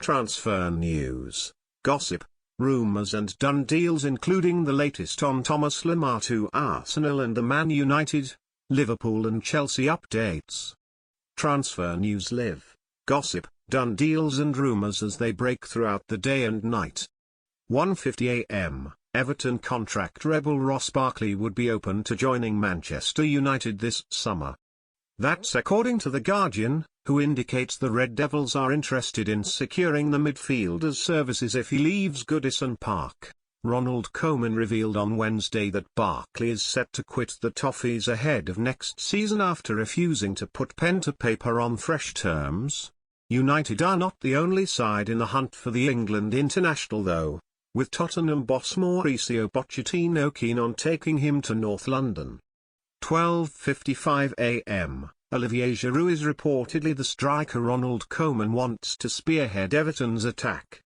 Transfer news, gossip, rumours and done deals including the latest on Thomas Lemar to Arsenal and the Man United, Liverpool and Chelsea updates. Transfer news, live, gossip, done deals and rumours as they break throughout the day and night. 1:50 AM, Everton contract rebel Ross Barkley would be open to joining Manchester United this summer. That's according to The Guardian, who indicates the Red Devils are interested in securing the midfielder's services if he leaves Goodison Park. Ronald Koeman revealed on Wednesday that Barkley is set to quit the Toffees ahead of next season after refusing to put pen to paper on fresh terms. United are not the only side in the hunt for the England international though, with Tottenham boss Mauricio Pochettino keen on taking him to North London. 12:55 AM, Olivier Giroud is reportedly the striker Ronald Koeman wants to spearhead Everton's attack.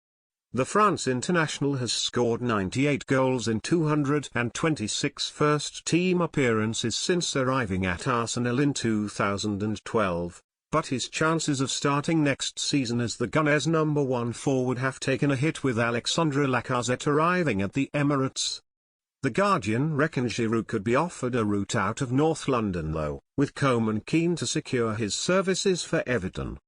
The France international has scored 98 goals in 226 first-team appearances since arriving at Arsenal in 2012, but his chances of starting next season as the Gunners' number one forward have taken a hit with Alexandre Lacazette arriving at the Emirates. The Guardian reckons Giroud could be offered a route out of North London though, with Koeman keen to secure his services for Everton.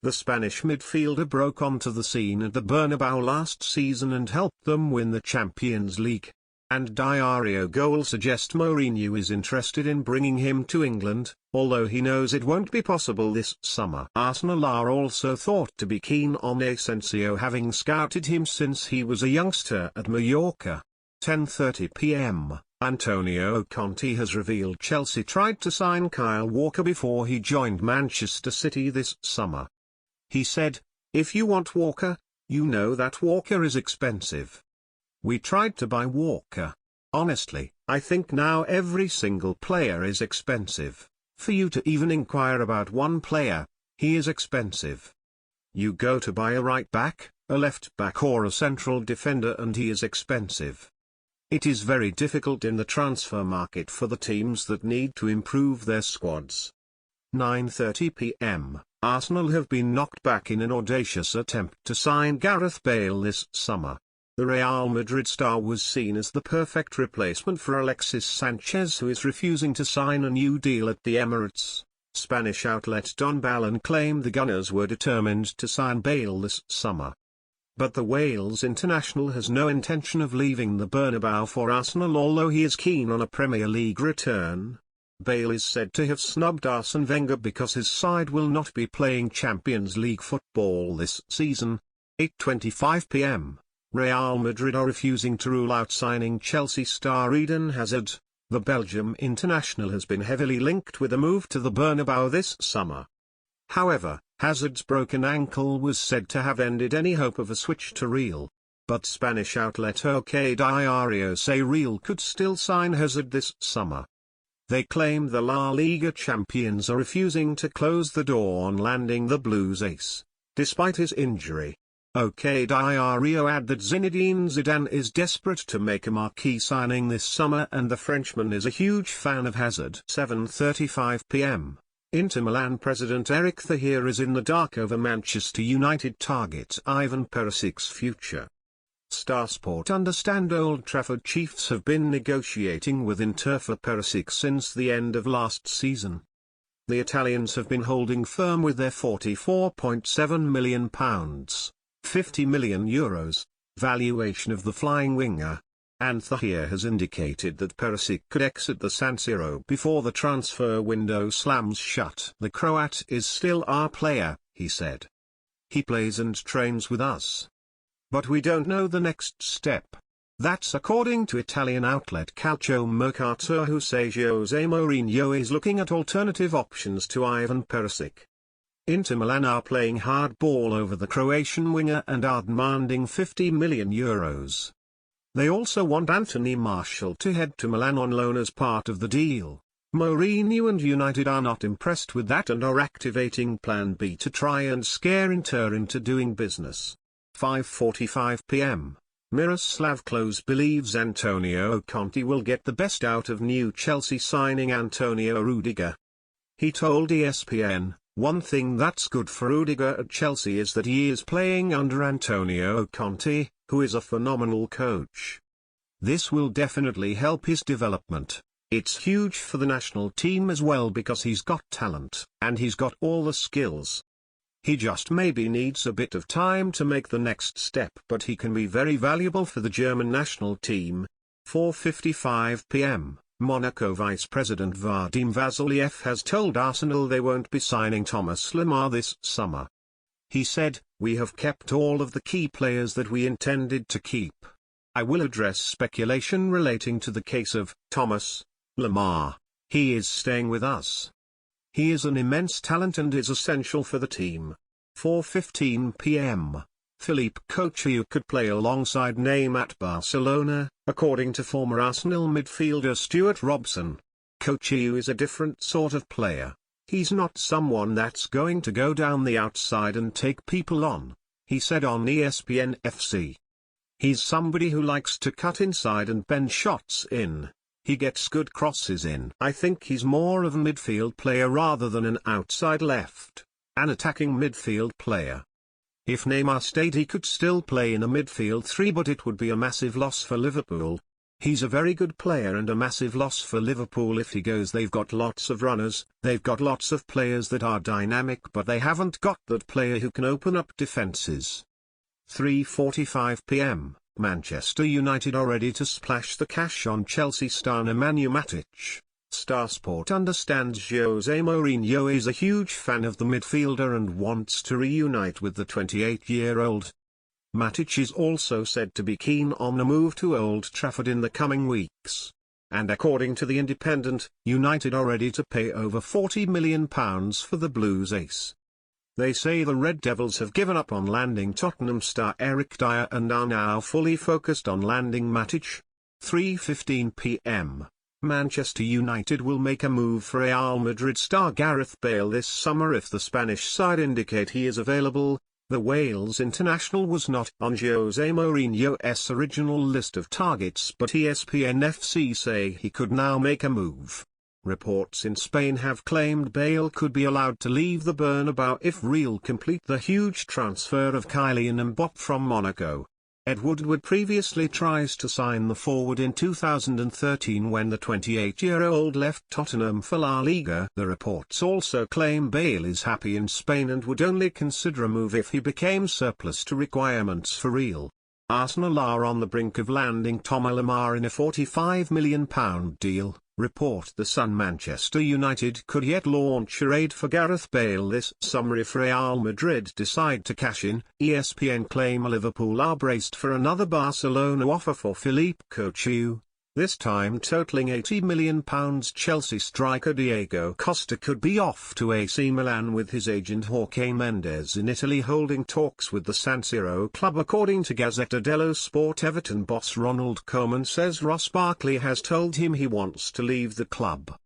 The Spanish midfielder broke onto the scene at the Bernabeu last season and helped them win the Champions League. And Diario goals suggest Mourinho is interested in bringing him to England, although he knows it won't be possible this summer. Arsenal are also thought to be keen on Asensio, having scouted him since he was a youngster at Mallorca. 10:30 PM, Antonio Conte has revealed Chelsea tried to sign Kyle Walker before he joined Manchester City this summer. He said, "If you want Walker, you know that Walker is expensive. We tried to buy Walker. Honestly, I think now every single player is expensive. For you to even inquire about one player, he is expensive. You go to buy a right back, a left back or a central defender and he is expensive. It is very difficult in the transfer market for the teams that need to improve their squads." 9:30 PM, Arsenal have been knocked back in an audacious attempt to sign Gareth Bale this summer. The Real Madrid star was seen as the perfect replacement for Alexis Sanchez, who is refusing to sign a new deal at the Emirates. Spanish outlet Don Balón claimed the Gunners were determined to sign Bale this summer. But the Wales international has no intention of leaving the Bernabeu for Arsenal, although he is keen on a Premier League return. Bale is said to have snubbed Arsene Wenger because his side will not be playing Champions League football this season. 8:25 PM, Real Madrid are refusing to rule out signing Chelsea star Eden Hazard. The Belgium international has been heavily linked with a move to the Bernabeu this summer. However, Hazard's broken ankle was said to have ended any hope of a switch to Real. But Spanish outlet OK Diario say Real could still sign Hazard this summer. They claim the La Liga champions are refusing to close the door on landing the Blues ace, despite his injury. OK Diario add that Zinedine Zidane is desperate to make a marquee signing this summer and the Frenchman is a huge fan of Hazard. 7:35 PM, Inter Milan president Eric Thahir is in the dark over Manchester United target Ivan Perisic's future. Star Sport understand Old Trafford chiefs have been negotiating with Inter for Perisic since the end of last season. The Italians have been holding firm with their £44.7 million, €50 million, valuation of the flying winger, and Thahir has indicated that Perisic could exit the San Siro before the transfer window slams shut. "The Croat is still our player," he said. "He plays and trains with us. But we don't know the next step." That's according to Italian outlet Calcio Mercato, who say Jose Mourinho is looking at alternative options to Ivan Perisic. Inter Milan are playing hardball over the Croatian winger and are demanding €50 million. They also want Anthony Martial to head to Milan on loan as part of the deal. Mourinho and United are not impressed with that and are activating Plan B to try and scare Inter into doing business. 5:45 PM, Miroslav Klose believes Antonio Conte will get the best out of new Chelsea signing Antonio Rudiger. He told ESPN, One thing that's good for Rudiger at Chelsea is that he is playing under Antonio Conte, who is a phenomenal coach. This will definitely help his development. It's huge for the national team as well because he's got talent, and he's got all the skills. He just maybe needs a bit of time to make the next step, but he can be very valuable for the German national team. 4:55 p.m. Monaco Vice President Vadim Vasiliev has told Arsenal they won't be signing Thomas Lemar this summer. He said, "We have kept all of the key players that we intended to keep. I will address speculation relating to the case of Thomas Lemar. He is staying with us. He is an immense talent and is essential for the team." 4:15 p.m. Philippe Coutinho could play alongside Neymar at Barcelona, according to former Arsenal midfielder Stuart Robson. Coutinho is a different sort of player. He's not someone that's going to go down the outside and take people on, he said on ESPN FC. He's somebody who likes to cut inside and bend shots in. He gets good crosses in. I think he's more of a midfield player rather than an outside left, an attacking midfield player. If Neymar stayed, he could still play in a midfield three, but it would be a massive loss for Liverpool. He's a very good player and a massive loss for Liverpool if he goes. They've got lots of runners, they've got lots of players that are dynamic, but they haven't got that player who can open up defences. 3:45 p.m. Manchester United are ready to splash the cash on Chelsea star Nemanja Matic. Star Sport understands Jose Mourinho is a huge fan of the midfielder and wants to reunite with the 28-year-old. Matic is also said to be keen on a move to Old Trafford in the coming weeks. And according to The Independent, United are ready to pay over £40 million for the Blues ace. They say the Red Devils have given up on landing Tottenham star Eric Dyer and are now fully focused on landing Matic. 3:15 p.m. Manchester United will make a move for Real Madrid star Gareth Bale this summer if the Spanish side indicate he is available. The Wales international was not on Jose Mourinho's original list of targets, but ESPN FC say he could now make a move. Reports in Spain have claimed Bale could be allowed to leave the Bernabeu if Real complete the huge transfer of Kylian Mbappé from Monaco. Ed Woodward previously tries to sign the forward in 2013 when the 28-year-old left Tottenham for La Liga. The reports also claim Bale is happy in Spain and would only consider a move if he became surplus to requirements for Real. Arsenal are on the brink of landing Thomas Lemar in a £45 million deal. Report The Sun. Manchester United could yet launch a raid for Gareth Bale this summer if Real Madrid decide to cash in. ESPN claim Liverpool are braced for another Barcelona offer for Philippe Coutinho, this time totaling £80 million. Chelsea striker Diego Costa could be off to AC Milan with his agent Jorge Mendes in Italy holding talks with the San Siro club. According to Gazzetta dello Sport, Everton boss Ronald Koeman says Ross Barkley has told him he wants to leave the club.